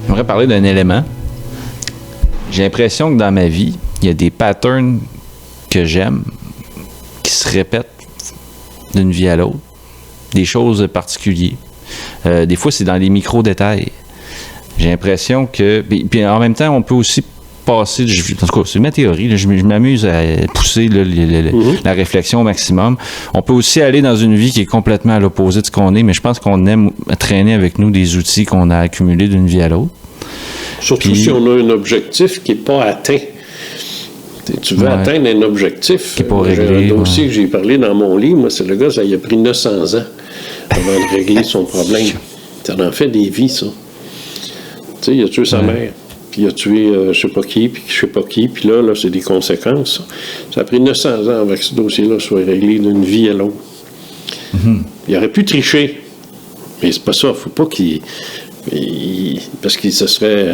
J'aimerais parler d'un élément. J'ai l'impression que dans ma vie, il y a des patterns que j'aime qui se répètent d'une vie à l'autre. Des choses particulières. Des fois, c'est dans les micro-détails. J'ai l'impression que... Puis en même temps, on peut aussi passer... En tout cas, c'est ma théorie. Là, je m'amuse à pousser la réflexion au maximum. On peut aussi aller dans une vie qui est complètement à l'opposé de ce qu'on est, mais je pense qu'on aime traîner avec nous des outils qu'on a accumulés d'une vie à l'autre. Surtout si on a un objectif qui n'est pas atteint. Tu veux atteindre un objectif. Qui n'est pas réglé. J'ai un dossier que j'ai parlé dans mon livre. Moi, c'est le gars, ça il a pris 900 ans avant de régler son problème. Ça en fait des vies, ça. Tu sais, il a tué sa mère, puis il a tué je sais pas qui, puis je sais pas qui, puis là, c'est des conséquences. Ça a pris 900 ans avant que ce dossier-là soit réglé d'une vie à l'autre. Il aurait pu tricher, mais c'est pas ça. Faut pas qu'il... parce qu'il se serait,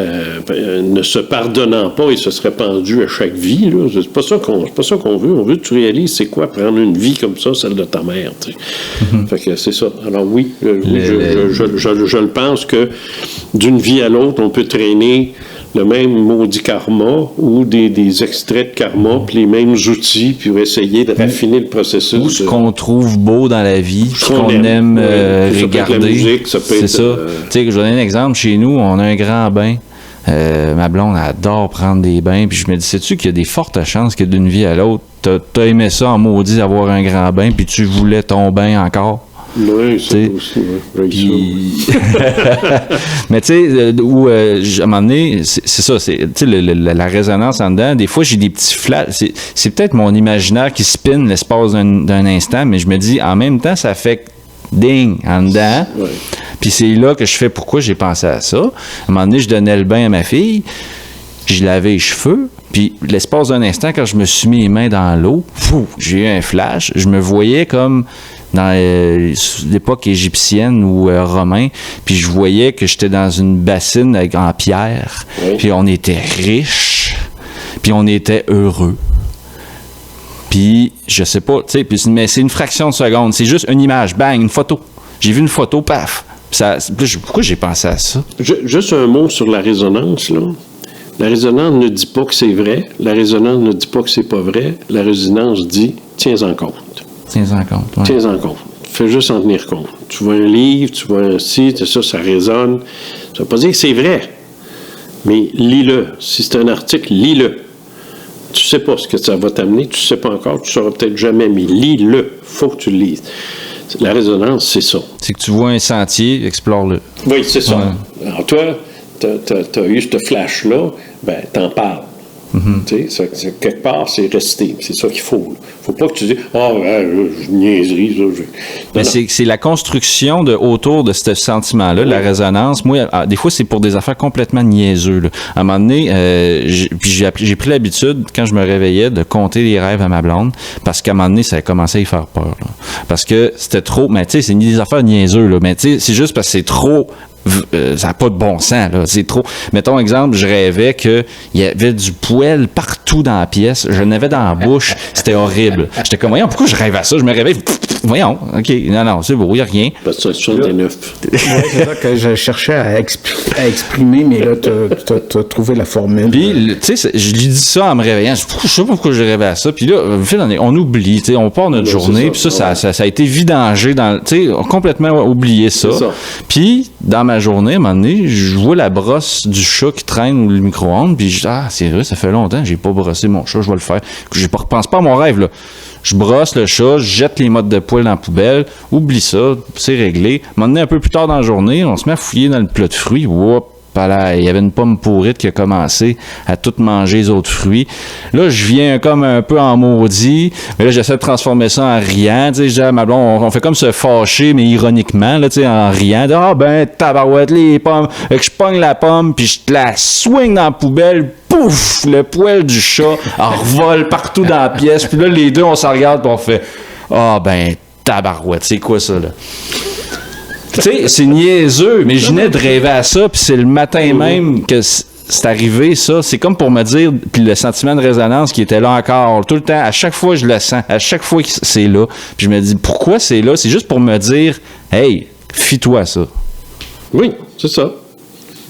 ne se pardonnant pas, il se serait pendu à chaque vie. Là. C'est pas ça qu'on veut. On veut que tu réalises c'est quoi prendre une vie comme ça, celle de ta mère. Tu sais. Fait que c'est ça. Alors oui, je le pense que d'une vie à l'autre, on peut traîner le même maudit karma ou des extraits de karma, puis les mêmes outils, puis essayer de raffiner le processus. Ou ce qu'on trouve beau dans la vie, ce qu'on aime regarder. Ça peut être la musique, ça peut être... C'est ça. Tu sais, je vais donner un exemple. Chez nous, on a un grand bain. Ma blonde adore prendre des bains. Puis je me dis, sais-tu qu'il y a des fortes chances que d'une vie à l'autre, t'as aimé ça en maudit d'avoir un grand bain, puis tu voulais ton bain encore? Oui, ça aussi, oui. Puis... Mais tu sais, à un moment donné, c'est ça, tu sais, la résonance en dedans, des fois, j'ai des petits flashs. C'est peut-être mon imaginaire qui spin l'espace d'un instant, mais je me dis, en même temps, ça fait ding en dedans. Ouais. Puis c'est là que je fais pourquoi j'ai pensé à ça. À un moment donné, je donnais le bain à ma fille, je lavais les cheveux, puis l'espace d'un instant, quand je me suis mis les mains dans l'eau, j'ai eu un flash, je me voyais comme dans l'époque égyptienne ou romain, puis je voyais que j'étais dans une bassine en pierre, puis on était riches, puis on était heureux. Puis, je sais pas, tu sais, mais c'est une fraction de seconde, c'est juste une image, bang, une photo. J'ai vu une photo, paf. Pourquoi j'ai pensé à ça? Juste un mot sur la résonance, là. La résonance ne dit pas que c'est vrai, la résonance ne dit pas que c'est pas vrai, la résonance dit « tiens-en compte ». Tiens-en compte, ouais. Tiens-en compte. Fais juste en tenir compte. Tu vois un livre, tu vois un site, ça résonne. Ça ne veut pas dire que c'est vrai, mais lis-le. Si c'est un article, lis-le. Tu ne sais pas ce que ça va t'amener, tu ne sais pas encore, tu ne sauras peut-être jamais, mais lis-le. Il faut que tu le lises. La résonance, c'est ça. C'est que tu vois un sentier, explore-le. Oui, c'est ça. Ouais. Alors toi, tu as eu ce flash-là, ben t'en parles. Tu sais, quelque part, c'est resté. C'est ça qu'il faut. Il ne faut pas que tu dises « Ah, je niaiserie. » Mais c'est la construction autour de ce sentiment-là, la résonance. Moi, des fois, c'est pour des affaires complètement niaiseux. Là. À un moment donné, j'ai pris l'habitude, quand je me réveillais, de compter les rêves à ma blonde, parce qu'à un moment donné, ça a commencé à y faire peur. Là. Parce que c'était trop... Mais tu sais, c'est des affaires niaiseux. Là. Mais tu sais, c'est juste parce que c'est trop... ça n'a pas de bon sens, là. C'est trop. Mettons, exemple, je rêvais qu'il y avait du poêle partout dans la pièce. Je n'avais dans la bouche. C'était horrible. J'étais comme, voyons, pourquoi je rêve à ça? Je me réveille. Voyons, OK. Non, c'est beau, il n'y a rien. Parce que ça, t'es neuf. Oui, c'est ça que je cherchais à exprimer, mais là, tu as trouvé la formule. Puis, tu sais, je lui dis ça en me réveillant. Je sais pas pourquoi je rêvais à ça. Puis là, on oublie, tu sais, on part notre journée. Puis ça a été vidangé dans, tu sais, complètement oublié ça. Puis, dans ma journée, à un moment donné, je vois la brosse du chat qui traîne ou le micro-ondes, puis je dis, c'est vrai, ça fait longtemps que j'ai pas brossé mon chat, je vais le faire. Je repense pas à mon rêve, là. Je brosse le chat, je jette les mottes de poêle dans la poubelle, oublie ça, c'est réglé. À un moment donné, un peu plus tard dans la journée, on se met à fouiller dans le plat de fruits, il y avait une pomme pourrite qui a commencé à tout manger les autres fruits. Là, je viens comme un peu en maudit, mais là, j'essaie de transformer ça en riant. Tu sais, je dis à ma blonde, on fait comme se fâcher, mais ironiquement, là, tu sais, en riant. Tabarouette, les pommes. Fait que je pogne la pomme, puis je te la swing dans la poubelle. Pouf! Le poêle du chat revole partout dans la pièce. Puis là, les deux, on s'en regarde, puis on fait tabarouette, c'est quoi ça, là? Tu sais, c'est niaiseux, mais je venais de rêver à ça, puis c'est le matin même que c'est arrivé, ça. C'est comme pour me dire, puis le sentiment de résonance qui était là encore, tout le temps, à chaque fois, je le sens, à chaque fois que c'est là. Puis je me dis, pourquoi c'est là? C'est juste pour me dire, hey, fie-toi à ça. Oui, c'est ça.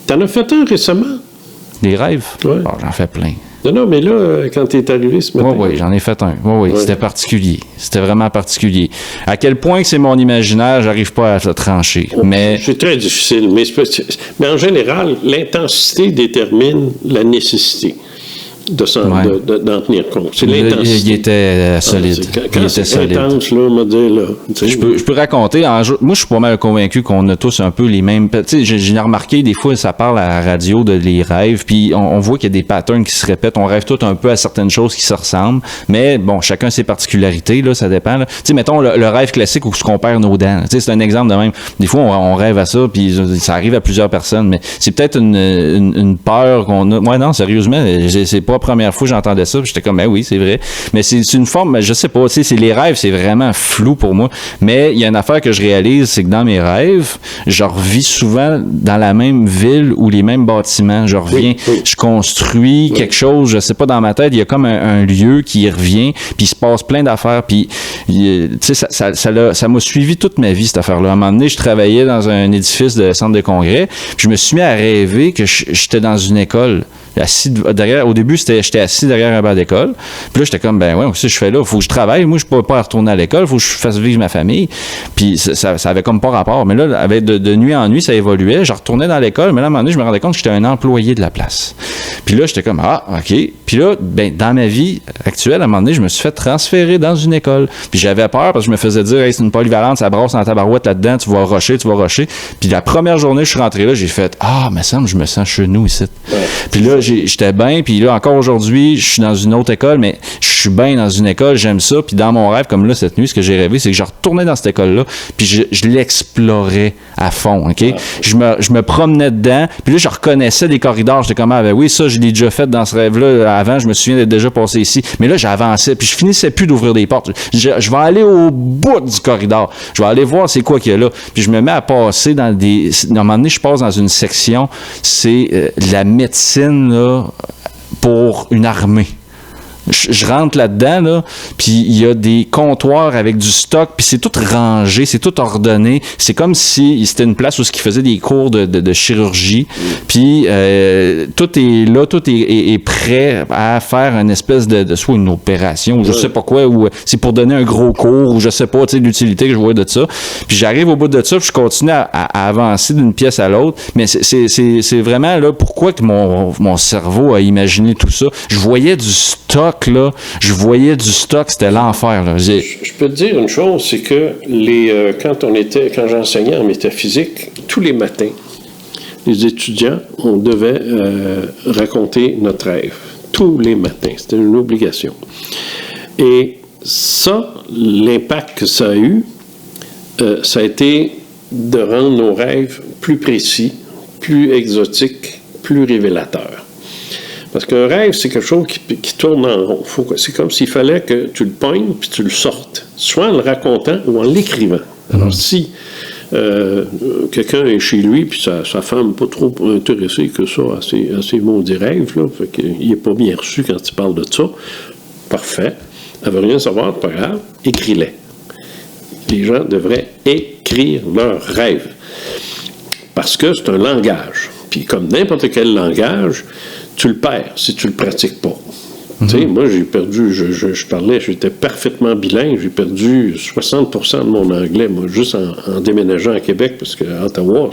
T'en as fait un récemment? Des rêves? Ouais. Oh, j'en fais plein. Non, mais là, quand tu es arrivé ce matin... Oui, j'en ai fait un. Oui, c'était particulier. C'était vraiment particulier. À quel point que c'est mon imaginaire, j'arrive pas à le trancher. Mais... C'est très difficile, mais en général, l'intensité détermine la nécessité d'en tenir compte. C'est l'intensité. Il était solide. Quand c'est intense, là, on m'a dit, là... Je peux raconter. Moi, je suis pas mal convaincu qu'on a tous un peu les mêmes... Tu sais, j'ai remarqué, des fois, ça parle à la radio de les rêves, puis on voit qu'il y a des patterns qui se répètent. On rêve tous un peu à certaines choses qui se ressemblent, mais bon, chacun ses particularités, là, ça dépend. Tu sais, mettons, le rêve classique où on perd nos dents. Tu sais, c'est un exemple de même. Des fois, on rêve à ça, puis ça arrive à plusieurs personnes, mais c'est peut-être une peur qu'on a. Moi, non, sérieusement, c'est pas la première fois que j'entendais ça, puis j'étais comme, oui, c'est vrai. Mais c'est une forme, je sais pas, tu sais, les rêves, c'est vraiment flou pour moi. Mais il y a une affaire que je réalise, c'est que dans mes rêves, je revis souvent dans la même ville ou les mêmes bâtiments. Je reviens, je construis quelque chose, je sais pas, dans ma tête, il y a comme un lieu qui revient, puis il se passe plein d'affaires, puis tu sais, ça m'a suivi toute ma vie, cette affaire-là. À un moment donné, je travaillais dans un édifice de centre de congrès, puis je me suis mis à rêver que j'étais dans une école. Assis derrière, au début, j'étais assis derrière un banc d'école. Puis là, j'étais comme, qu'est-ce que je fais là? Faut que je travaille. Moi, je peux pas retourner à l'école. Faut que je fasse vivre ma famille. Puis ça avait comme pas rapport. Mais là, avec de nuit en nuit, ça évoluait. Je retournais dans l'école. Mais là, à un moment donné, je me rendais compte que j'étais un employé de la place. Puis là, j'étais comme, OK. Puis là, dans ma vie actuelle, à un moment donné, je me suis fait transférer dans une école. Puis j'avais peur parce que je me faisais dire, c'est une polyvalente, ça brasse dans ta barouette là-dedans, tu vas rusher. Puis la première journée, je suis rentré là, j'ai fait, me semble, je me sens chez nous ici. Puis là, j'étais bien, puis là, encore aujourd'hui, je suis dans une autre école, mais je suis bien dans une école, j'aime ça, puis dans mon rêve, comme là, cette nuit, ce que j'ai rêvé, c'est que je retournais dans cette école-là, puis je l'explorais à fond, OK? Je me promenais dedans, puis là, je reconnaissais des corridors, j'étais comme, oui, ça, je l'ai déjà fait dans ce rêve-là avant, je me souviens d'être déjà passé ici, mais là, j'avançais, puis je finissais plus d'ouvrir des portes. Je vais aller au bout du corridor, je vais aller voir c'est quoi qu'il y a là, puis je me mets à passer dans des... À un moment donné, je passe dans une section, c'est la médecine, là, pour une armée. Je rentre là-dedans, là, puis il y a des comptoirs avec du stock, puis c'est tout rangé, c'est tout ordonné. C'est comme si c'était une place où ils faisaient des cours de chirurgie, puis tout est là, tout est prêt à faire une espèce de soit une opération, ou je sais pas quoi, ou c'est pour donner un gros cours, ou je sais pas, tu sais, l'utilité que je vois de ça. Puis j'arrive au bout de ça, puis je continue à avancer d'une pièce à l'autre, mais c'est vraiment là pourquoi que mon cerveau a imaginé tout ça. Je voyais du stock, là, c'était l'enfer, là. Je peux te dire une chose, c'est que quand j'enseignais en métaphysique, tous les matins, les étudiants, on devait raconter notre rêve. Tous les matins. C'était une obligation. Et ça, l'impact que ça a eu, ça a été de rendre nos rêves plus précis, plus exotiques, plus révélateurs. Parce qu'un rêve, c'est quelque chose qui tourne en rond. C'est comme s'il fallait que tu le pognes puis tu le sortes, soit en le racontant ou en l'écrivant. Alors, si quelqu'un est chez lui puis sa femme n'est pas trop intéressée que ça à ses maudits rêves, là, fait qu'il n'est pas bien reçu quand il parle de ça, parfait. Elle ne veut rien savoir, pas grave, écris-les. Les gens devraient écrire leurs rêves. Parce que c'est un langage. Puis comme n'importe quel langage, tu le perds si tu le pratiques pas. Tu sais, moi, j'ai perdu, je parlais, j'étais parfaitement bilingue, j'ai perdu 60% de mon anglais, moi, juste en déménageant à Québec, parce qu'à Ottawa,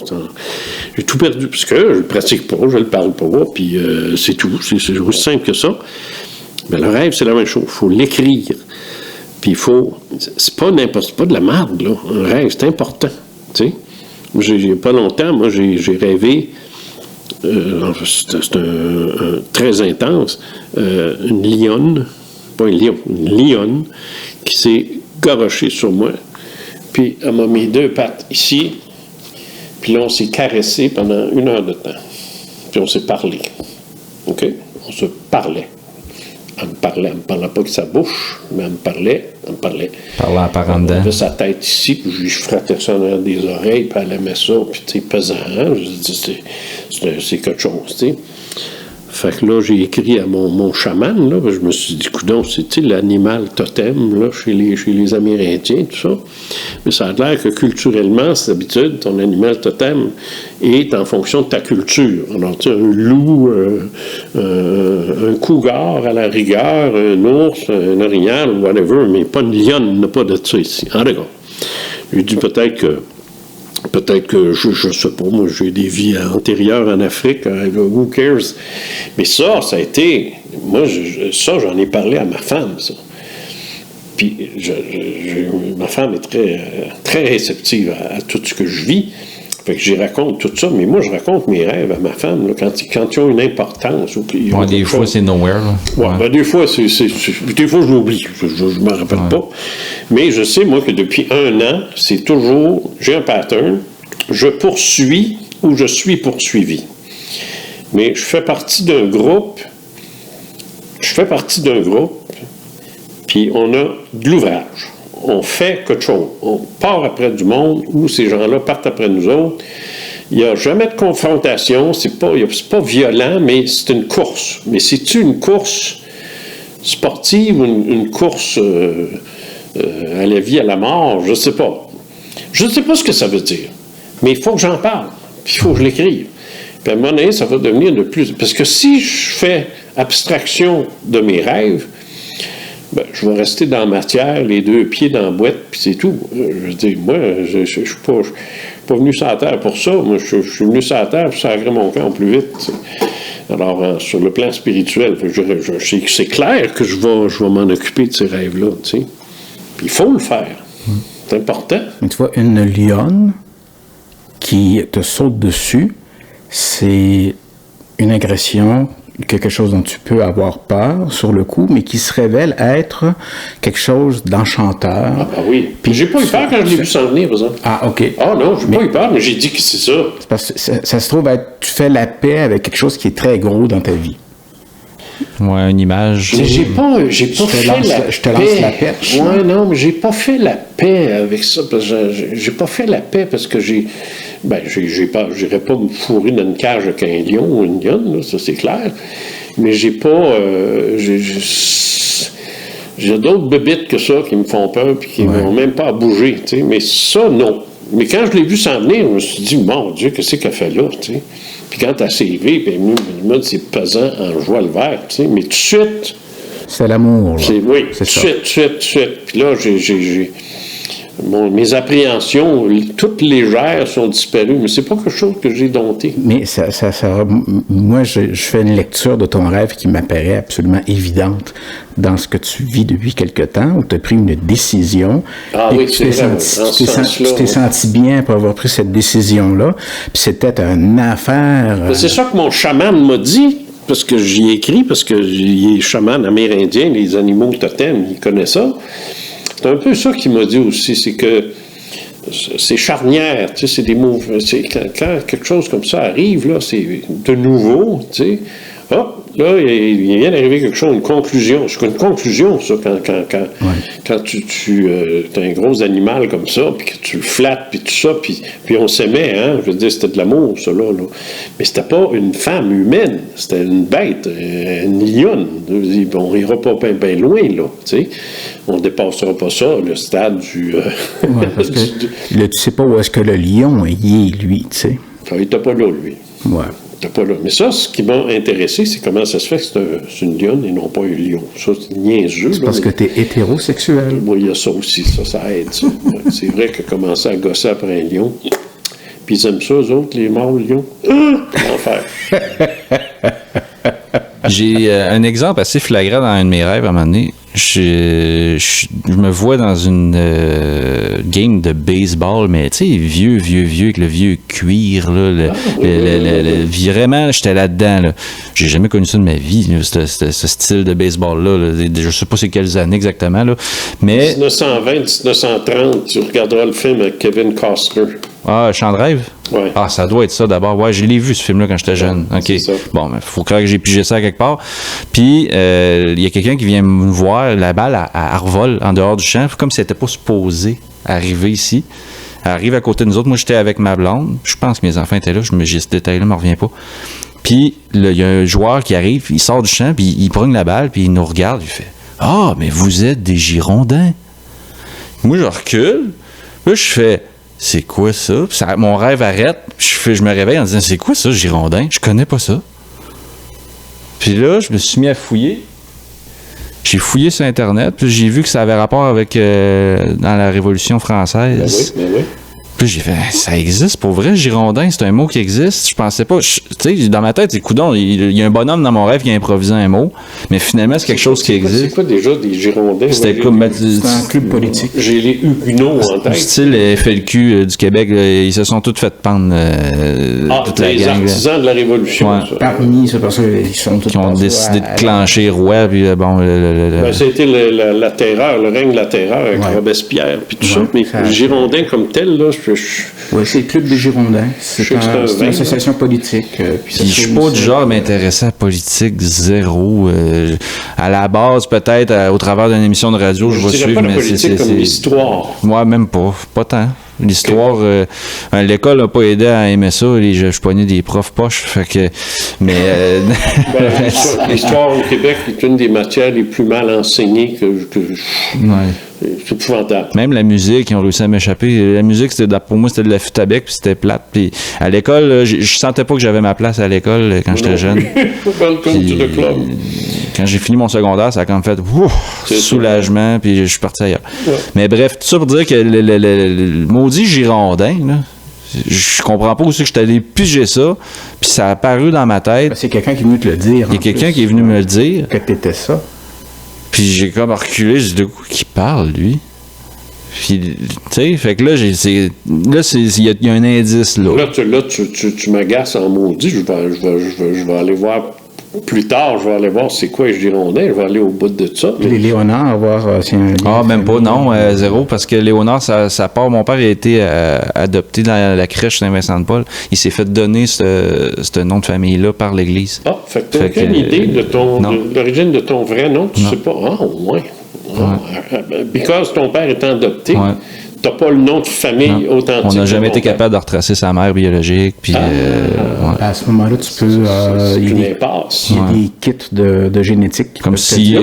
j'ai tout perdu, parce que je le pratique pas, je le parle pas, puis c'est tout, c'est aussi simple que ça. Mais le rêve, c'est la même chose, il faut l'écrire. Puis il faut, c'est pas de la merde, là, un rêve, c'est important, tu sais. Il n'y a pas longtemps, moi, j'ai rêvé, c'est très intense, une lionne, pas un lion, une lionne qui s'est garochée sur moi, puis elle m'a mis 2 pattes ici, puis là, on s'est caressé pendant 1 heure de temps, puis on s'est parlé, OK? On se parlait. Elle me parlait pas avec sa bouche, mais elle me parlait. Parlant par en dedans. Elle avait sa tête ici, puis je frottais ça dans des oreilles, puis elle aimait ça, puis tu sais, pesant, hein? Je dis, c'est quelque chose, tu sais. Fait que là, j'ai écrit à mon chaman, là, je me suis dit, coudonc, c'est l'animal totem, là, chez les Amérindiens, tout ça. Mais ça a l'air que culturellement, c'est d'habitude, ton animal totem est en fonction de ta culture. Alors, tu sais, un loup, un cougar à la rigueur, un ours, un orignal, whatever, mais pas une lionne, il n'y a pas de ça ici. En d'accord. J'ai dit peut-être que, je sais pas, moi, j'ai des vies antérieures en Afrique, who cares? Mais ça a été, moi, ça, j'en ai parlé à ma femme, ça. Puis, ma femme est très, très réceptive à tout ce que je vis. Fait que j'y raconte tout ça, mais moi, je raconte mes rêves à ma femme, là, quand ils ont une importance. Des fois, c'est nowhere. Là. Ouais. Ben, des fois, des fois, je l'oublie. Je ne m'en rappelle pas. Mais je sais, moi, que depuis 1 an, c'est toujours, j'ai un pattern, je poursuis ou je suis poursuivi. Mais je fais partie d'un groupe, puis on a de l'ouvrage. On fait quelque chose. On part après du monde ou ces gens-là partent après nous autres. Il n'y a jamais de confrontation. C'est pas violent, mais c'est une course. Mais c'est-tu une course sportive ou une course à la vie, à la mort? Je ne sais pas. Je ne sais pas ce que ça veut dire. Mais il faut que j'en parle. Puis il faut que je l'écrive. Puis à un moment donné, ça va devenir de plus... Parce que si je fais abstraction de mes rêves, ben, je vais rester dans la matière, les 2 pieds dans la boîte, puis c'est tout. Je veux dire, moi, je ne suis pas venu sur la terre pour ça. Moi, je suis venu sur la terre pour sacrer mon camp plus vite. T'sais. Alors, sur le plan spirituel, c'est clair que je vais m'en occuper de ces rêves-là. Puis il faut le faire. C'est important. Mais tu vois, une lionne qui te saute dessus, c'est une agression, quelque chose dont tu peux avoir peur sur le coup, mais qui se révèle être quelque chose d'enchanteur. Ah, ben oui. Puis j'ai pas eu peur quand je l'ai vu s'en venir, par exemple. Ah, OK. Ah non, j'ai pas eu peur, mais j'ai dit que c'est ça. C'est parce que ça se trouve être, tu fais la paix avec quelque chose qui est très gros dans ta vie. Ouais, une image. Mais j'ai pas fait la paix. Je te lance la perche. Ouais, non, mais j'ai pas fait la paix avec ça. Parce que j'ai pas fait la paix parce que j'irais pas me fourrer dans une cage avec un lion ou une lionne, là, ça c'est clair. Mais j'ai pas. J'ai d'autres bébites que ça qui me font peur et qui n'ont même pas à bouger. T'sais. Mais ça, non. Mais quand je l'ai vu s'en venir, je me suis dit, mon Dieu, qu'est-ce qu'elle fait là? T'sais. Puis quand elle s'est levée, puis elle m'a dit, c'est pesant en joie le vert. Mais tout de suite. C'est l'amour. Là. Oui, tout de suite. Puis là, mes appréhensions, toutes légères, sont disparues, mais c'est pas quelque chose que j'ai dompté. Mais moi, je fais une lecture de ton rêve qui m'apparaît absolument évidente dans ce que tu vis depuis quelque temps, où tu as pris une décision. Ah oui, c'est vrai. Tu t'es senti bien pour avoir pris cette décision-là, puis c'était une affaire... C'est ça que mon chaman m'a dit, parce que j'y ai écrit, parce que il est chaman amérindien, les animaux totems, il connaît ça. C'est un peu ça qu'il m'a dit aussi, c'est que c'est charnière, tu sais, c'est des mots, quand quelque chose comme ça arrive, là, c'est de nouveau, tu sais, hop, là, il vient d'arriver quelque chose, une conclusion. C'est une conclusion, ça, quand tu as un gros animal comme ça, puis que tu le flattes, puis tout ça, puis on s'aimait, hein, je veux dire, c'était de l'amour, ça, là. Mais c'était pas une femme humaine, c'était une bête, une lionne. On n'ira pas bien loin, là, tu sais. On ne dépassera pas ça, le stade du... parce que là, tu sais pas où est-ce que le lion y est, lui, tu sais. Il n'était pas là, lui. Ouais. Pas là. Mais ça, ce qui m'a intéressé, c'est comment ça se fait que c'est une lionne et non pas un lion. Ça, c'est niaiseux. C'est parce que tu es hétérosexuel. Oui, il y a ça aussi. Ça aide, ça. C'est vrai que commencer à gosser après un lion, puis ils aiment ça, eux autres, les morts lions. L'enfer. J'ai un exemple assez flagrant dans un de mes rêves à un moment donné. Je me vois dans une game de baseball, mais tu sais, vieux, avec le vieux cuir, là, vraiment, j'étais là-dedans. Là. J'ai jamais connu ça de ma vie, ce style de baseball-là. Là. Je sais pas c'est quelles années exactement, là. Mais... 1920, 1930, tu regarderas le film avec Kevin Costner. Ah, Chant de rêve? Ouais. Ah, ça doit être ça d'abord. Ouais, je l'ai vu ce film-là quand j'étais jeune. OK. Bon, il faut croire que j'ai pigé ça quelque part. Puis, il y a quelqu'un qui vient me voir, la balle, elle revole en dehors du champ, comme si elle n'était pas supposée arriver ici. Elle arrive à côté de nous autres. Moi, j'étais avec ma blonde. Je pense que mes enfants étaient là. J'ai ce détail-là, ne me revient pas. Puis il y a un joueur qui arrive, il sort du champ, puis il prend la balle, puis il nous regarde, il fait « Ah, mais vous êtes des Girondins! » Moi, je recule, là, je fais « C'est quoi ça? » Puis mon rêve arrête, je me réveille en disant « C'est quoi ça, Girondins? Je connais pas ça. » Puis là, je me suis mis à fouiller. J'ai fouillé sur Internet, puis j'ai vu que ça avait rapport avec dans la Révolution française. Ben oui. Puis j'ai fait, ça existe pour vrai, Girondin, c'est un mot qui existe. Je pensais pas, tu sais, dans ma tête, c'est coudonc, il y a un bonhomme dans mon rêve qui a improvisé un mot, mais finalement, c'est quelque chose qui existe. C'est quoi déjà des Girondins? C'était comme c'est un club politique. J'ai les Huguenots en tête. Style FLQ du Québec, là, ils se sont tous fait pendre toute la gang. Les artisans de la Révolution. Ouais. Ça. Parmi, c'est parce qu'ils sont tous Qui ont décidé de clencher roi, puis bon... ça a été la terreur, le règne de la terreur avec Robespierre, puis tout ça. Mais les Girondins comme tels, là, oui, c'est le Club des Girondins. C'est une association politique. Puis je suis pas du genre à m'intéresser à la politique, zéro. À la base, peut-être, au travers d'une émission de radio, je vais suivre, pas la mais politique comme l'histoire. Moi, même pas. Pas tant. L'histoire, l'école n'a pas aidé à aimer ça. Je pognais des profs poches. Fait que, mais l'histoire au Québec est une des matières les plus mal enseignées que c'est épouvantable. Même la musique, ils ont réussi à m'échapper. La musique, pour moi, c'était de la flûte à bec, puis c'était plate. Puis à l'école, je sentais pas que j'avais ma place à l'école quand j'étais jeune. Welcome to the club. Quand j'ai fini mon secondaire, ça a comme fait soulagement, puis je suis parti ailleurs. Ouais. Mais bref, tout ça pour dire que le maudit Girondin, là, je comprends pas où c'est que je suis allé piger ça, puis ça a apparu dans ma tête. C'est quelqu'un qui est venu te le dire. Il y a quelqu'un qui est venu me le dire. Que t'étais ça. Puis j'ai comme reculé, j'ai dit de quoi qu'il parle, lui? Puis, tu sais, fait que là, il y a un indice, là. Là, tu m'agaces en maudit. Je vais aller voir plus tard, je vais aller voir c'est quoi les Girondins, je vais aller au bout de ça. Mais... Les Léonard, voir si un... Ah, même pas, non, zéro, parce que Léonard, ça part. Mon père a été adopté dans la crèche Saint-Vincent-de-Paul. Il s'est fait donner ce nom de famille-là par l'Église. Ah, fait que tu n'as aucune idée de l'origine de ton vrai nom, tu sais pas. Ah, au moins. Because ton père est adopté. Ouais. T'as pas le nom de famille authentique. On n'a jamais été capable de retracer sa mère biologique. Puis, à ce moment-là, tu peux. Il y a des kits de génétique. Comme s'il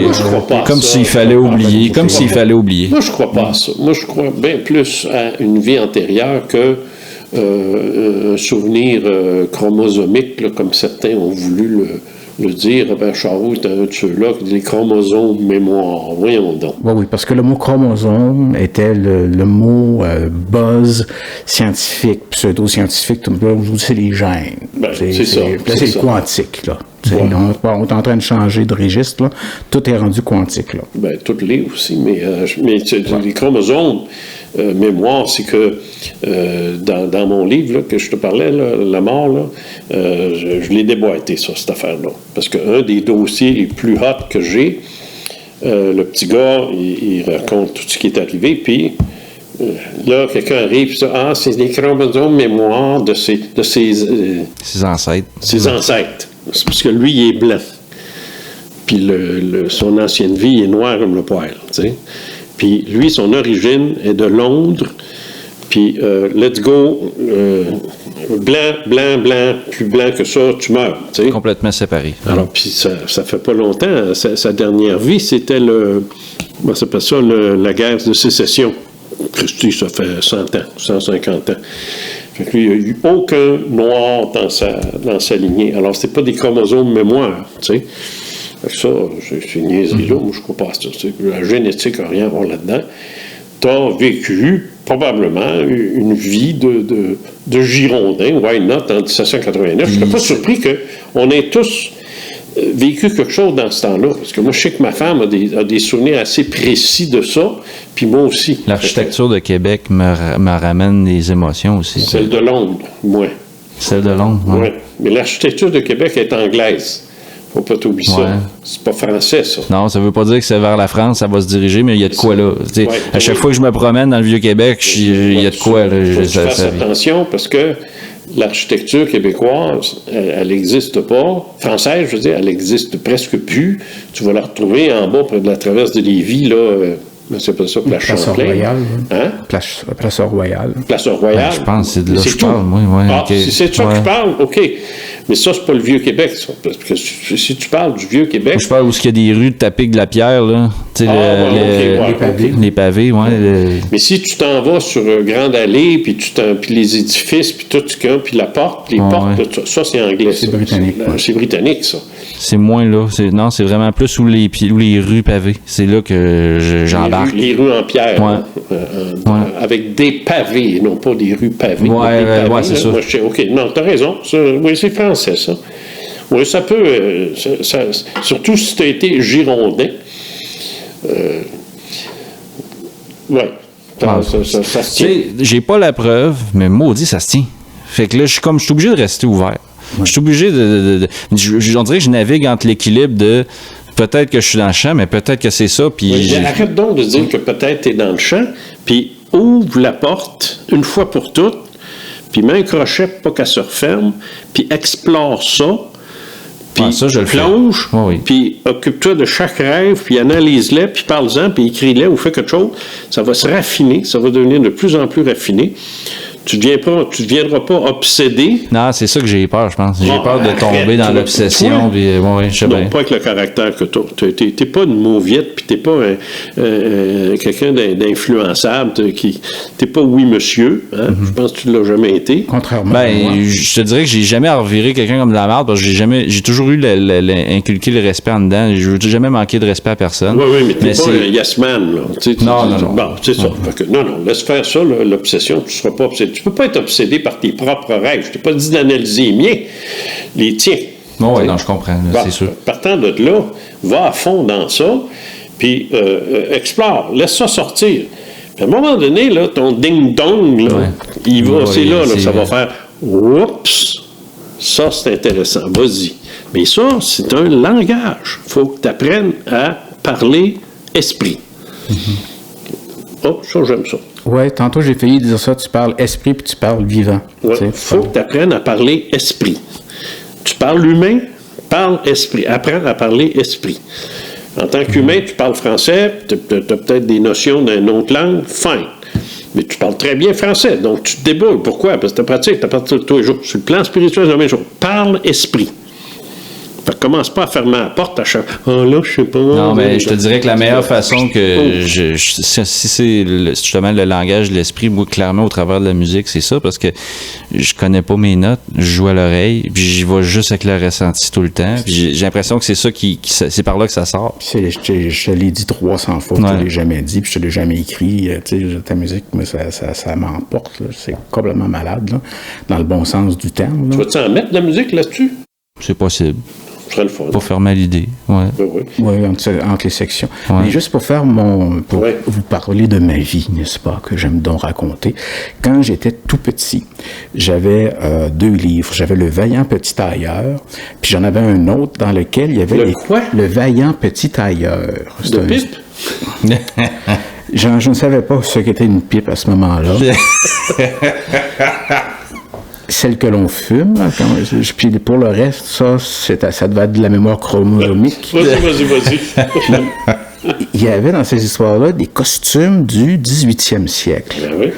fallait oublier. Comme s'il fallait oublier. Moi, je crois pas à ça. Moi, je crois bien plus à une vie antérieure que un souvenir chromosomique, là, comme certains ont voulu le dire. Ben, Charot est un de ceux-là, les chromosomes mémoire. Voyons donc. Oui, parce que le mot chromosome était le mot buzz scientifique, pseudo-scientifique, tout le monde, c'est les gènes. Ben, c'est ça. C'est le quantique, là. Ouais. On est en train de changer de registre, là. Tout est rendu quantique, là. Ben, tout l'est aussi, mais les chromosomes mémoire, c'est que dans mon livre là, que je te parlais, là, La mort, là, je l'ai déboîté, ça, cette affaire-là. Parce qu'un des dossiers les plus hot que j'ai, le petit gars, il raconte tout ce qui est arrivé, puis là, quelqu'un arrive et dit « Ah, c'est des chromosomes mémoire de ses ancêtres. Ses ancêtres. C'est parce que lui, il est blanc. Puis son ancienne vie est noire comme le poil, tu sais. Puis lui, son origine est de Londres. Puis let's go, blanc, plus blanc que ça, tu meurs. Tu sais. Complètement séparé. Alors, puis ça fait pas longtemps. Sa dernière vie, c'était on s'appelle ça la guerre de sécession. Christy, ça fait 100 ans, 150 ans. Fait que lui, il n'y a eu aucun noir dans sa lignée. Alors, c'est pas des chromosomes mémoire, tu sais. Ça, c'est une niaiserie-là. Moi, je ne crois pas à ça. La génétique n'a rien à voir là-dedans. Tu as vécu, probablement, une vie de Girondin, why not, en 1789. Je ne serais pas surpris qu'on ait tous vécu quelque chose dans ce temps-là. Parce que moi, je sais que ma femme a des souvenirs assez précis de ça, puis moi aussi. L'architecture de Québec me ramène des émotions aussi. Celle de Londres, moi. Celle de Londres, oui. Ouais. Mais l'architecture de Québec est anglaise. Faut pas t'oublier ça. C'est pas français, ça. Non, ça veut pas dire que c'est vers la France, ça va se diriger, mais il y a de quoi là. À chaque fois que je me promène dans le Vieux-Québec, il y a de quoi là. Faut que tu fasses attention parce que l'architecture québécoise, elle n'existe pas. Française, je veux dire, elle n'existe presque plus. Tu vas la retrouver en bas près de la traverse de Lévis, là, c'est pas ça, Place Champlain. Royale. Hein? Place Royale. Place Royale. Je pense que c'est de là que je tout. parle, moi. Ouais, Ah, okay. si c'est de ça que tu parles, OK. Mais ça, c'est pas le Vieux-Québec, ça. Parce que si tu parles du Vieux-Québec... Je parle où il y a des rues de Tapic de la Pierre, là. Tu sais, les pavés. Les pavés, ouais. Mais si tu t'en vas sur Grande Allée, puis les édifices, puis tout, puis la porte, les portes, ça, c'est anglais. C'est britannique. C'est britannique, ça. C'est moins là. Non, c'est vraiment plus où les rues pavées. C'est là que j'embarque. Les rues en pierre. Ouais. Avec des pavés, non pas des rues pavées. Ouais, c'est ça. Moi, OK, non, t'as raison. Oui, c'est français, ça. Oui, ça peut... surtout si tu as été girondin. Oui. Ça se tient. J'ai pas la preuve, mais maudit, ça se tient. Fait que là, je suis obligé de rester ouvert. Ouais. Je suis obligé on dirait que je navigue entre l'équilibre de peut-être que je suis dans le champ, mais peut-être que c'est ça. Puis arrête donc de dire que peut-être tu es dans le champ, puis ouvre la porte une fois pour toutes, puis mets un crochet pour pas qu'elle se referme, puis explore ça. Puis ça, je le plonge, oui. Puis occupe-toi de chaque rêve, puis analyse-les, puis parle-en, puis écris-les ou fais quelque chose. Ça va se raffiner, ça va devenir de plus en plus raffiné. Tu ne deviendras pas obsédé. Non, c'est ça que j'ai peur, je pense. J'ai peur de tomber dans l'obsession. Puis, je sais bien. Pas avec le caractère que tu as. Tu n'es pas une mauviette, puis tu n'es pas quelqu'un d'influençable. Tu n'es pas oui, monsieur. Hein? Je pense que tu ne l'as jamais été. Contrairement à moi. Je te dirais que j'ai jamais reviré quelqu'un comme de la merde, parce que j'ai toujours eu inculqué le respect en dedans. Je n'ai jamais manqué de respect à personne. Oui, mais tu n'es pas un yes man. Là. Non. Bon, c'est ça. Non, laisse faire ça, l'obsession. Tu ne seras pas obsédé. Tu ne peux pas être obsédé par tes propres rêves. Je ne t'ai pas dit d'analyser les miens, les tiens. Oui, non, je comprends, c'est sûr. Partant de là, va à fond dans ça, puis explore, laisse ça sortir. Puis à un moment donné, là, ton ding-dong, là, c'est là, ça va faire « Oups! » Ça, c'est intéressant. Vas-y. Mais ça, c'est un langage. Il faut que tu apprennes à parler esprit. Oh, ça, j'aime ça. Oui, tantôt j'ai failli dire ça, tu parles esprit puis tu parles vivant. Il faut que tu apprennes à parler esprit. Tu parles humain, parle esprit. Apprends à parler esprit. En tant qu'humain, tu parles français, tu as peut-être des notions d'une autre langue, fine. Mais tu parles très bien français, donc tu te débrouilles. Pourquoi? Parce que tu pratiques, tu pratiques tous les jours. Sur le plan spirituel, c'est la même chose. Parle esprit. Fait que commence pas à fermer la porte à chaque... Ah là, je sais pas... Non, mais je te dirais que la meilleure façon que... si c'est justement le langage de l'esprit, moi, clairement, au travers de la musique, c'est ça, parce que je connais pas mes notes, je joue à l'oreille, puis j'y vais juste avec le ressenti tout le temps, puis j'ai l'impression que c'est ça c'est par là que ça sort. Je te l'ai dit 300 fois, je te l'ai jamais dit, puis je te l'ai jamais écrit. Ta musique, mais ça m'emporte, là. C'est complètement malade, là, dans le bon sens du terme. Là. Tu vas-tu en mettre de la musique là-dessus? C'est possible. Le fun. Pour fermer l'idée, oui. Oui, entre les sections. Ouais. Mais juste pour faire vous parler de ma vie, n'est-ce pas, que j'aime donc raconter. Quand j'étais tout petit, j'avais 2 livres. J'avais Le Vaillant Petit Tailleur, puis j'en avais un autre dans lequel il y avait Le Vaillant Petit Tailleur. De pipe? Je ne savais pas ce qu'était une pipe à ce moment-là. Celle que l'on fume, puis pour le reste, ça devait être de la mémoire chromosomique. Vas-y. Il y avait dans ces histoires-là des costumes du 18e siècle. Ben oui.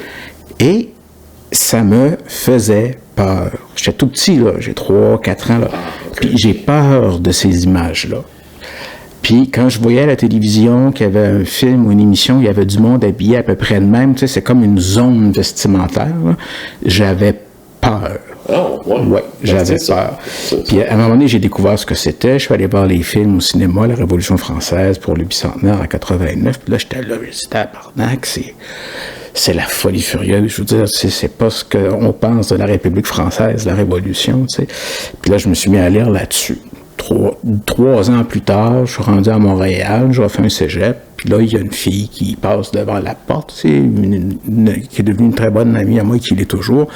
Et ça me faisait peur. J'étais tout petit, là, j'ai 3-4 ans, là. Puis j'ai peur de ces images-là. Puis quand je voyais à la télévision qu'il y avait un film ou une émission, il y avait du monde habillé à peu près de même, tu sais, c'est comme une zone vestimentaire, là. J'avais peur. Oh, ouais, j'avais peur. Puis à un moment donné, j'ai découvert ce que c'était. Je suis allé voir les films au cinéma, La Révolution française pour le bicentenaire en 89. Puis là, j'étais là, je disais, tabarnak, c'est la folie furieuse. Je veux dire, c'est pas ce qu'on pense de la République française, la Révolution, tu sais. Puis là, je me suis mis à lire là-dessus. 3 ans plus tard, je suis rendu à Montréal, j'ai fait un cégep, puis là, il y a une fille qui passe devant la porte, qui est devenue une très bonne amie à moi, qui l'est toujours.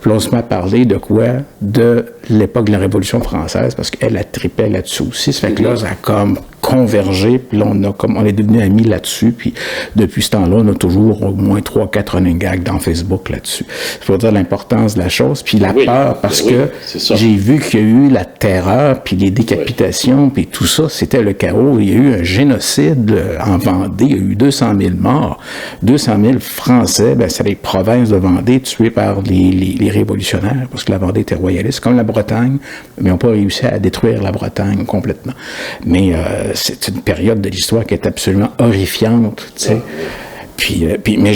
Puis là, on se met à parler de quoi? De l'époque de la Révolution française, parce qu'elle a trippé là-dessus aussi. Ça fait que là, ça a comme convergé, puis là, on est devenus amis là-dessus, puis depuis ce temps-là, on a toujours au moins 3-4 running gags dans Facebook là-dessus. Il faut dire l'importance de la chose, puis la peur, parce que j'ai vu qu'il y a eu la terreur, puis les décapitations, puis tout ça, c'était le chaos. Il y a eu un génocide en Vendée, il y a eu 200 000 morts, 200 000 Français, c'est les provinces de Vendée tuées par les révolutionnaires, parce que la Vendée était royaliste, comme la Bretagne, mais ils n'ont pas réussi à détruire la Bretagne complètement. Mais c'est une période de l'histoire qui est absolument horrifiante, tu sais. Mais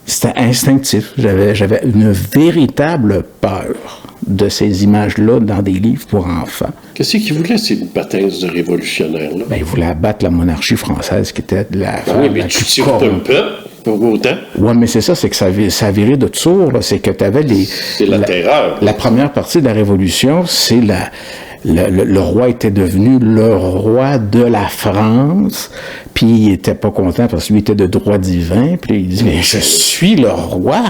c'était instinctif. J'avais une véritable peur de ces images-là dans des livres pour enfants. Qu'est-ce qu'ils voulaient, ces patins de révolutionnaires-là? Ils voulaient abattre la monarchie française, qui était la mais tu tires un peuple pour autant. Oui, mais c'est ça, c'est que ça a viré de sourd. C'est que tu avais c'est la terreur. La première partie de la Révolution, c'est le roi était devenu le roi de la France, puis il était pas content parce que lui était de droit divin, puis il dit, mais je suis le roi,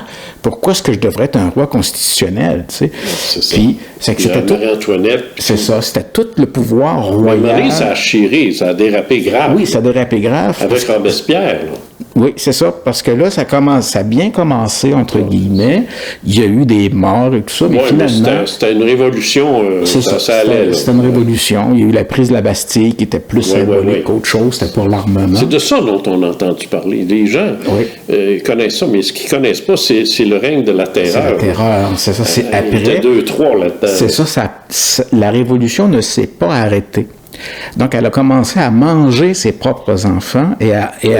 pourquoi est-ce que je devrais être un roi constitutionnel, tu sais? C'est ça. Puis, c'est que c'était tout... Marie-Antoinette. C'est ça, c'était tout le pouvoir royal. Marie, ça a chiré, ça a dérapé grave. Oui, ça a dérapé grave. Avec Robespierre, là. Oui, c'est ça, parce que là, ça a bien commencé, entre guillemets. Il y a eu des morts et tout ça, mais finalement... C'était une révolution, ça allait. C'était une révolution. Il y a eu la prise de la Bastille, qui était plus symbolique qu'autre chose, c'était pour l'armement. C'est de ça dont on a entendu parler. Les gens connaissent ça, mais ce qu'ils connaissent pas, c'est le règne de la terreur. C'est la terreur, c'est ça, c'est après... Il y a 2-3 là-dedans. C'est ça, la révolution ne s'est pas arrêtée. Donc, elle a commencé à manger ses propres enfants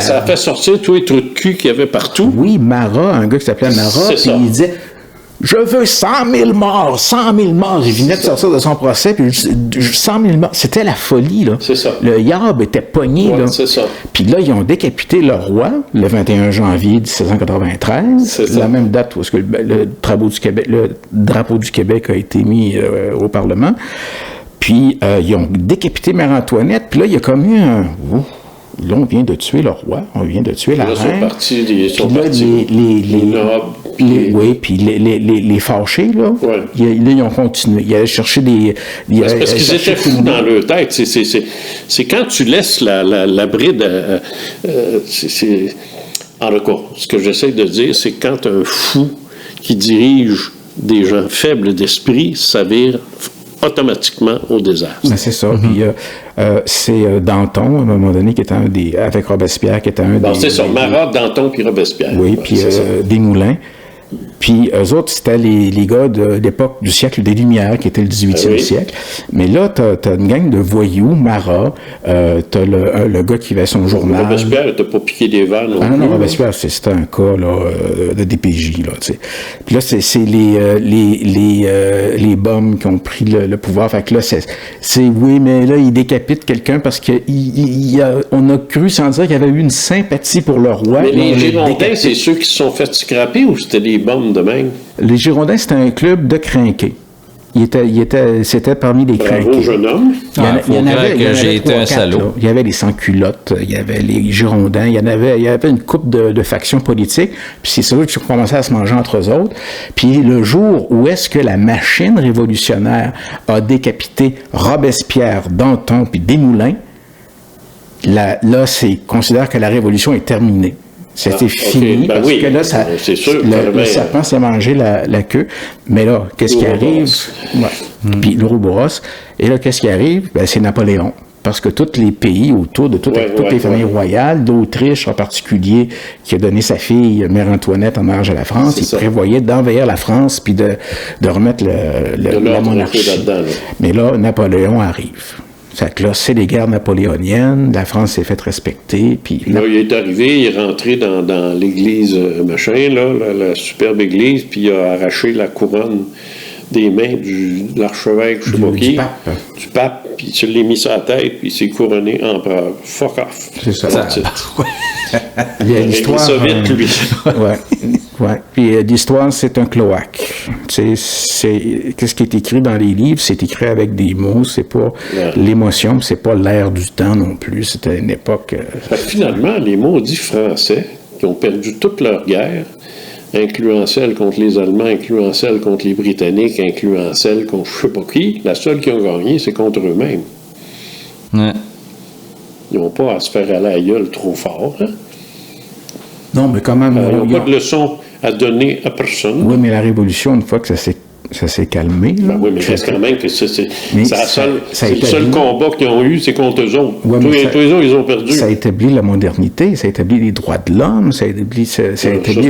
ça a fait sortir tous les trous de cul qu'il y avait partout. Oui, Marat, un gars qui s'appelait Marat, puis il disait « Je veux 100 000 morts, 100 000 morts. » Il venait de sortir de son procès, puis 100 000 morts. C'était la folie, là. C'est ça. Le yab était pogné, là. C'est ça. Puis là, ils ont décapité le roi, le 21 janvier 1793. C'est la même date où le drapeau du Québec a été mis au Parlement. Puis, ils ont décapité Marie-Antoinette, puis là, il y a comme eu un... Là, on vient de tuer le roi, on vient de tuer la reine. Ils sont partis. Les nobles. Oui, puis les fâchés, là, ils ont continué. Ils allaient chercher des... C'est parce qu'ils étaient fous dans leur tête. C'est quand tu laisses la bride... En tout cas, ce que j'essaie de dire, c'est quand un fou qui dirige des gens faibles d'esprit, ça vire automatiquement au désastre. Ben, c'est ça. Puis c'est Danton, à un moment donné, qui était avec Robespierre, qui était un des... C'est ça, Marat, Danton puis Robespierre. Oui, puis Desmoulins. Puis eux autres, c'était les gars de l'époque du siècle des Lumières, qui était le 18e siècle. Mais là, t'as une gang de voyous, Marat, t'as le gars qui avait son journal. Robespierre, il t'a pas piqué des verres non plus. Non, Robespierre, c'était un cas là, de DPJ, là, tu sais. Puis là, c'est les bombes qui ont pris le pouvoir. Fait que là, oui, mais là, ils décapitent quelqu'un parce que on a cru sans dire qu'il y avait eu une sympathie pour le roi. Mais les Girondins, c'est ceux qui se sont fait scraper ou c'était des bombes de même? Les Girondins, c'était un club de crinqués. C'était parmi les crinqués. Bravo, jeune homme. Il y en avait j'ai été un salaud. Il y avait les sans-culottes, il y avait les Girondins, il y avait une couple de factions politiques, puis c'est ceux qui ont commencé à se manger entre eux autres. Puis le jour où est-ce que la machine révolutionnaire a décapité Robespierre, Danton, puis Desmoulins, là, considère que la révolution est terminée. C'était fini, parce que là, c'est sûr, le serpent s'est mangé la queue. Mais là, qu'est-ce qui arrive? Puis l'Ouroboros. Et là, qu'est-ce qui arrive? C'est Napoléon. Parce que tous les pays autour de toutes les familles royales, d'Autriche en particulier, qui a donné sa fille Marie-Antoinette en mariage à la France, il prévoyait d'envahir la France puis de remettre la monarchie. Mais là, Napoléon arrive. Fait que là, c'est les guerres napoléoniennes, la France s'est faite respecter, puis... Là, il est arrivé, il est rentré dans l'église la superbe église, puis il a arraché la couronne des mains de l'archevêque, je sais pas qui. Du pape, puis il l'a mis sur la tête, puis il s'est couronné empereur. Fuck off. C'est ça. Il a l'histoire... ça vite, lui. Ouais. Puis l'histoire, c'est un cloaque. Qu'est-ce qui est écrit dans les livres? C'est écrit avec des mots, c'est pas l'émotion, c'est pas l'air du temps non plus. C'était une époque... Finalement, les maudits Français, qui ont perdu toute leur guerre, incluant celle contre les Allemands, incluant celle contre les Britanniques, incluant celle contre je sais pas qui, la seule qui ont gagné, c'est contre eux-mêmes. Ouais. Ils n'ont pas à se faire aller à la gueule trop fort. Hein? Non, mais quand même... Ils n'ont pas de leçons à donner à personne. Oui, mais la Révolution, une fois que ça s'est calmé... Là, oui, mais reste quand même que c'est le seul combat qu'ils ont eu, c'est contre eux autres. Ouais, tous les autres, ils ont perdu. Ça établit la modernité, ça établit les droits de l'homme, ça établit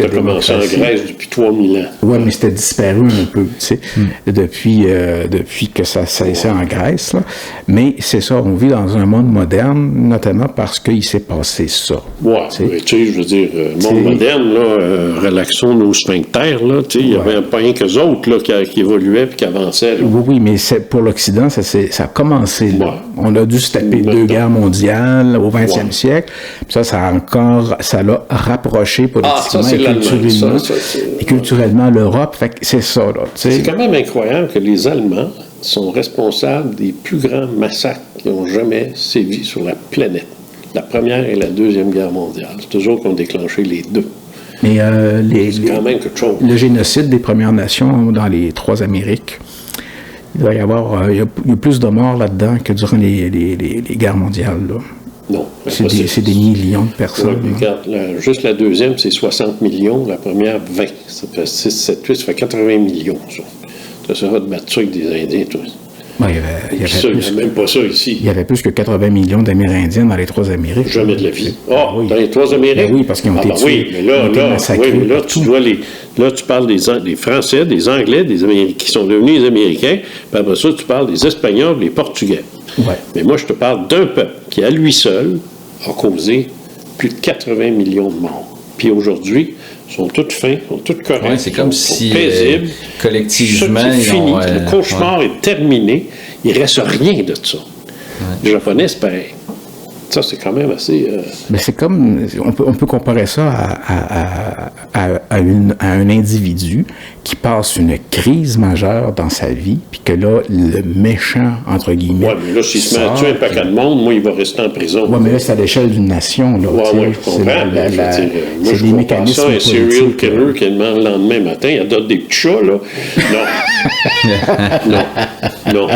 a commencé en Grèce depuis 3000 ans. Oui, mais c'était disparu un peu, tu sais, depuis que ça cessait en Grèce. Là. Mais c'est ça, on vit dans un monde moderne, notamment parce qu'il s'est passé ça. Oui, tu sais, je veux dire, monde moderne, là, relaxons nos sphincters, là, tu sais, il n'y avait pas rien qu'eux autres, là, qui évoluaient et qui avançaient. Là. Oui, mais pour l'Occident, ça a commencé là. Ouais. On a dû se taper 2 guerres mondiales au 20e siècle. Puis ça l'a rapproché politiquement et culturellement l'Europe. Fait que c'est ça, là. T'sais. C'est quand même incroyable que les Allemands sont responsables des plus grands massacres qui ont jamais sévi sur la planète. La Première et la Deuxième Guerre mondiale. C'est toujours qu'on déclenché les deux. Mais c'est quand même quelque chose. Le génocide des Premières Nations dans les 3 Amériques, il doit y avoir il y a plus de morts là-dedans que durant les guerres mondiales. Là. Non. C'est des millions de personnes. Ouais, regarde, juste la deuxième, c'est 60 millions. La première, 20. Ça fait 6, 7, 8, ça fait 80 millions. Ça sera de battre ça avec des Indiens, toi. Ouais, il y avait même pas ça ici. Il y avait plus que 80 millions d'Amérindiens dans les 3 Amériques. Jamais de la vie. Oui. Dans les 3 Amériques? Ben oui, parce qu'ils ont été tués. Oui, mais là, tu parles des Français, des Anglais, des Américains qui sont devenus les Américains, puis après ça, tu parles des Espagnols, des Portugais. Ouais. Mais moi, je te parle d'un peuple qui, à lui seul, a causé plus de 80 millions de morts. Puis aujourd'hui, ils sont tous fins, ils sont tous corrects. Ouais, c'est comme si paisibles. Collectivement, c'est fini. Le cauchemar est terminé. Il ne reste rien de ça. Ouais. Les Japonais, c'est pareil. Ça, c'est quand même assez... Mais c'est comme... On peut comparer ça à un individu qui passe une crise majeure dans sa vie, puis que là, le méchant, entre guillemets... Oui, mais là, s'il se met à tuer un paquet de monde, moi, il va rester en prison. Oui, mais là, c'est à l'échelle d'une nation. Oui, je comprends. C'est des mécanismes ça, un serial killer qui est le lendemain matin, il adopte des petits chats, là. Non. Non.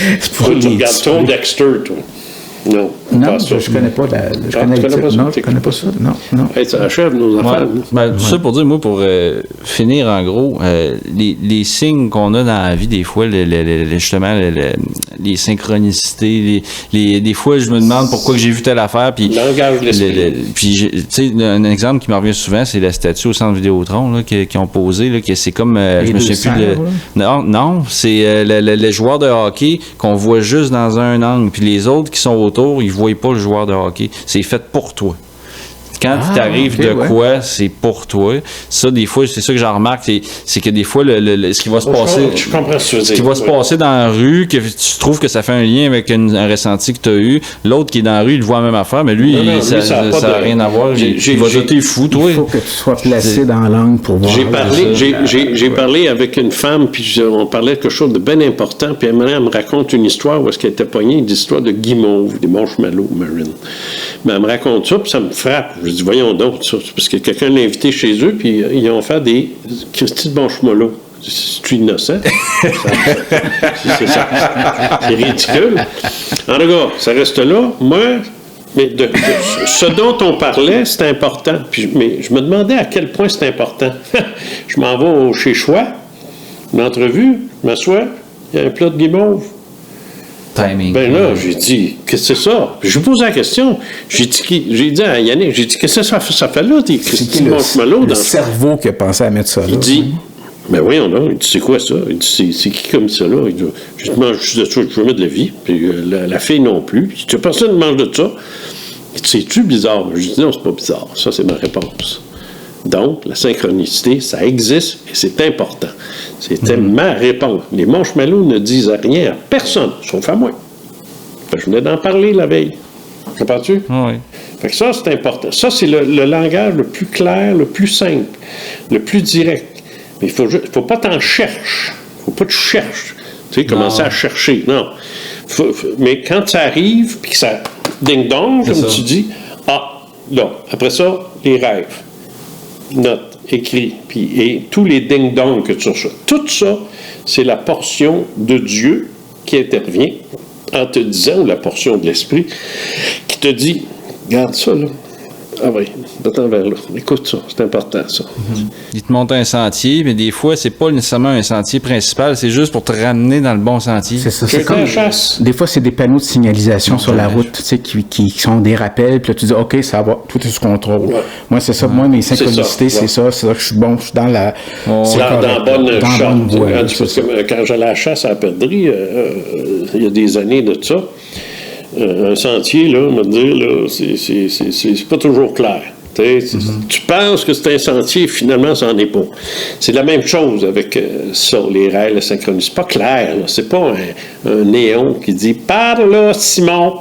Tu regardes ton Dexter, toi. Non, je connais pas je connais pas ça. Non. Hey, ça achève nos affaires. Tout ça pour dire, moi, pour finir en gros, les signes qu'on a dans la vie, des fois, justement, les synchronicités, des fois, je me demande pourquoi j'ai vu telle affaire. Puis, langage de l'esprit. Puis, tu sais, un exemple qui me revient souvent, c'est la statue au centre Vidéotron là, qui ont posé, là, que c'est comme, je me souviens plus de... Non, c'est les joueurs de hockey qu'on voit juste dans un angle, puis les autres qui sont autour, ils ne voient pas le joueur de hockey. C'est fait pour toi. Quand il t'arrive quoi, c'est pour toi. Ça, des fois, c'est ça que j'en remarque, c'est que des fois, ce qui va se passer... Je comprends ce que ce qui va se passer dans la rue, que tu trouves que ça fait un lien avec un ressenti que tu as eu. L'autre qui est dans la rue, il voit la même affaire, mais lui, ça n'a rien à voir. Il va dire, t'es fou, toi. Il faut que tu sois placé dans l'angle pour voir. J'ai parlé avec une femme, puis on parlait de quelque chose de bien important, puis elle me raconte une histoire où est-ce qu'elle était pognée, une histoire de guimauve, des marshmallows marine. Mais elle me raconte ça, puis ça me frappe. Je dis, voyons donc, ça, parce que quelqu'un l'a invité chez eux, puis ils ont fait des Christy de marshmallows. C'est innocent. C'est ça. C'est ridicule. En tout cas, ça reste là. Moi, mais ce dont on parlait, c'est important. Mais je me demandais à quel point c'est important. Je m'en vais chez Choix, une entrevue, je m'assois, il y a un plat de guimauve. Timing. Ben là, j'ai dit, qu'est-ce que c'est ça? Puis je lui pose la question. J'ai dit à Yannick, qu'est-ce que ça fait là, tes Christy marshmallows? Le cerveau qui a pensé à mettre ça là. Il dit, ben voyons là, il dit, c'est quoi ça? Il dit, c'est qui comme ça là? Il dit, je veux mettre de la vie, puis la fille non plus. Il dit, personne ne mange de ça. Il dit, c'est-tu bizarre? Je dis, non, c'est pas bizarre. Ça, c'est ma réponse. Donc, la synchronicité, ça existe et c'est important. C'était ma réponse. Les marshmallows ne disent rien à personne, sauf à moi. Je venais d'en parler la veille. Comprends-tu? Oui. Fait que ça, c'est important. Ça, c'est le langage le plus clair, le plus simple, le plus direct. Mais il ne faut pas t'en chercher. Il ne faut pas que tu cherches. Tu sais, commencer à chercher. Non. Mais quand ça arrive, puis que ça ding-dong, comme tu dis, là, après ça, les rêves. Note, écrit, et tous les ding-dong que tu reçois. Tout ça, c'est la portion de Dieu qui intervient en te disant, ou la portion de l'Esprit, qui te dit, regarde ça, là. Ah oui, va-t'en vers là. Écoute ça, c'est important, ça. Il te montre un sentier, mais des fois, c'est pas nécessairement un sentier principal, c'est juste pour te ramener dans le bon sentier. C'est ça. C'est comme, des fois, c'est des panneaux de signalisation sur la route, tu sais, qui sont des rappels, puis là, tu dis, OK, ça va, tout est sous contrôle. Ouais. Moi, c'est ça. Moi, mes synchronicités, c'est ça. C'est ça que je suis bon, je suis dans la... dans bonne voie. Quand j'allais à la chasse à la perdrix, il y a des années de ça, un sentier, là, on va dire, là, c'est pas toujours clair. Tu penses que c'est un sentier, finalement, ça n'en est pas. C'est la même chose avec ça, les rails, la synchronie. C'est pas clair, là. C'est pas un néon qui dit « Par là, Simon! »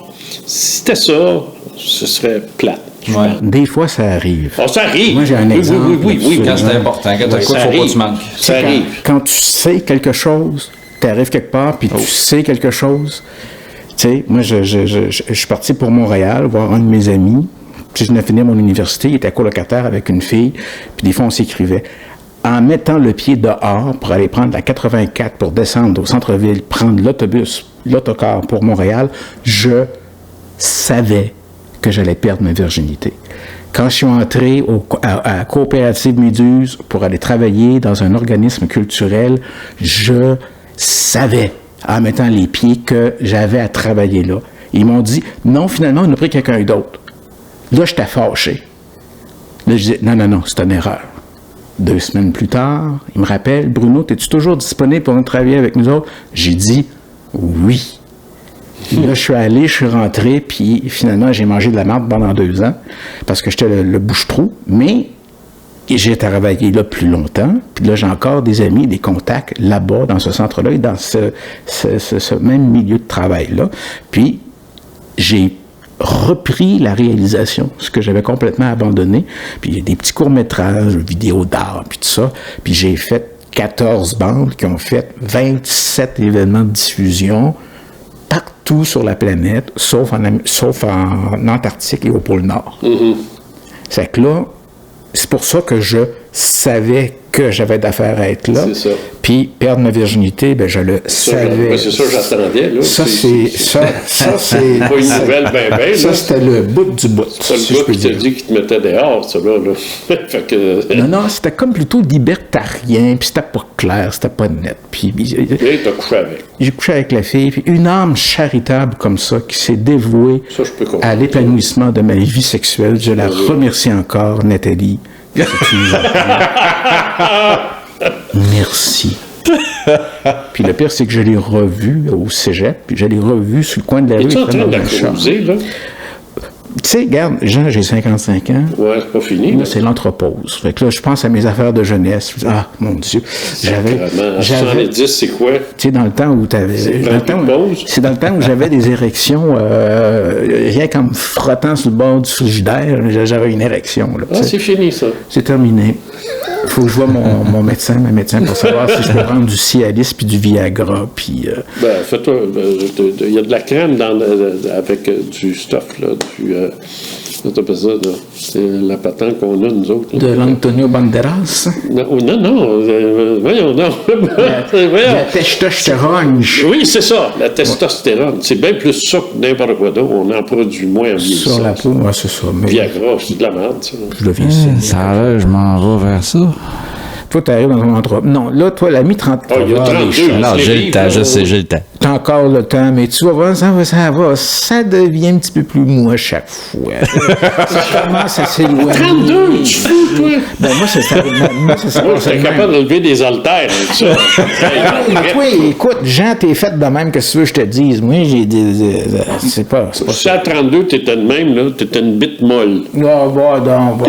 Si c'était ça, ce serait plate. Ouais. Des fois, ça arrive. Oh, ça arrive! Moi, j'ai un exemple. Oui, quand c'est important, quand tu faut pas que tu manques. Ça arrive. Quand tu sais quelque chose, tu arrives quelque part, puis tu sais quelque chose... Tu sais, moi, je suis parti pour Montréal voir un de mes amis. Puis je venais de finir mon université, il était colocataire avec une fille, puis des fois, on s'écrivait. En mettant le pied dehors pour aller prendre la 84 pour descendre au centre-ville, prendre l'autobus, l'autocar pour Montréal, je savais que j'allais perdre ma virginité. Quand je suis entré à Coopérative Méduse pour aller travailler dans un organisme culturel, je savais, en mettant les pieds, que j'avais à travailler là. Ils m'ont dit, non, finalement, on a pris quelqu'un d'autre. Là, j'étais fâché. Là, je disais, non, c'est une erreur. 2 semaines plus tard, il me rappelle, Bruno, es-tu toujours disponible pour travailler avec nous autres? J'ai dit, oui. Là, je suis rentré, puis finalement, j'ai mangé de la marde pendant 2 ans, parce que j'étais le bouche-trou, mais j'ai travaillé là plus longtemps, puis là, j'ai encore des amis, des contacts là-bas, dans ce centre-là, et dans ce même milieu de travail-là. Puis, j'ai repris la réalisation, ce que j'avais complètement abandonné. Puis, il y a des petits courts-métrages, vidéos d'art, puis tout ça. Puis, j'ai fait 14 bandes qui ont fait 27 événements de diffusion partout sur la planète, sauf en Antarctique et au pôle Nord. Mm-hmm. C'est que là, c'est pour ça que je savais que j'avais d'affaires à être là. C'est ça. Puis perdre ma virginité, ben je le savais. C'est ça que j'attendais, là. Ça, c'est pas une nouvelle ben. Ça, c'était le bout du bout. C'est le bout qui t'a dit qu'il te mettait dehors, ça, là. Fait que... Non, c'était comme plutôt libertarien, puis c'était pas clair, c'était pas net. Puis et t'as couché avec. J'ai couché avec la fille, puis une âme charitable comme ça, qui s'est dévouée à l'épanouissement de ma vie sexuelle. Je la remercie encore, Nathalie. Merci. Puis le pire, c'est que je l'ai revu au cégep, puis je l'ai revu sur le coin de la rue. Es-tu en train de la creuser, là? Tu sais, regarde, Jean, j'ai 55 ans. Ouais, c'est pas fini. Là, c'est l'entrepose. Fait que là, je pense à mes affaires de jeunesse. Ah, mon Dieu. J'avais 70, c'est quoi? Tu sais, dans le temps où t'avais... C'est dans le temps où j'avais des érections, rien qu'en me frottant sur le bord du frigidaire, j'avais une érection. Là, c'est fini, ça. C'est terminé. Il faut que je vois ma médecin, pour savoir si je peux prendre du Cialis puis du Viagra. Puis, fais-toi. Il y a de la crème avec du stuff, là. C'est la patente qu'on a, nous autres. Là. De l'Antonio Banderas? Non, voyons, non. La testostérone. Oui, c'est ça, la testostérone. C'est bien plus ça que n'importe quoi d'autre. On en produit moins en vieillissant. Sur la peau, ouais, c'est ça. Mais... Viagra, c'est de la merde, ça. Je le vieillis. Ça a l'air, je m'en vais vers ça. Toi, t'arrives dans un endroit. Non, là, toi, la mi-30. Il y a 32. Non, j'ai le temps, je sais, j'ai le temps. T'as encore le temps, mais tu vas voir, ça va. Ça devient un petit peu plus mou à chaque fois. Ça commence à s'éloigner. 32, tu fous, toi? Ben, moi, c'est ça. Moi, j'étais capable de lever des haltères avec ça. Oui, écoute, Jean, t'es fait de même que si tu veux, je te dise. Moi, j'ai des. C'est pas si à 32, t'étais de même, là, t'étais une bite molle. Va donc.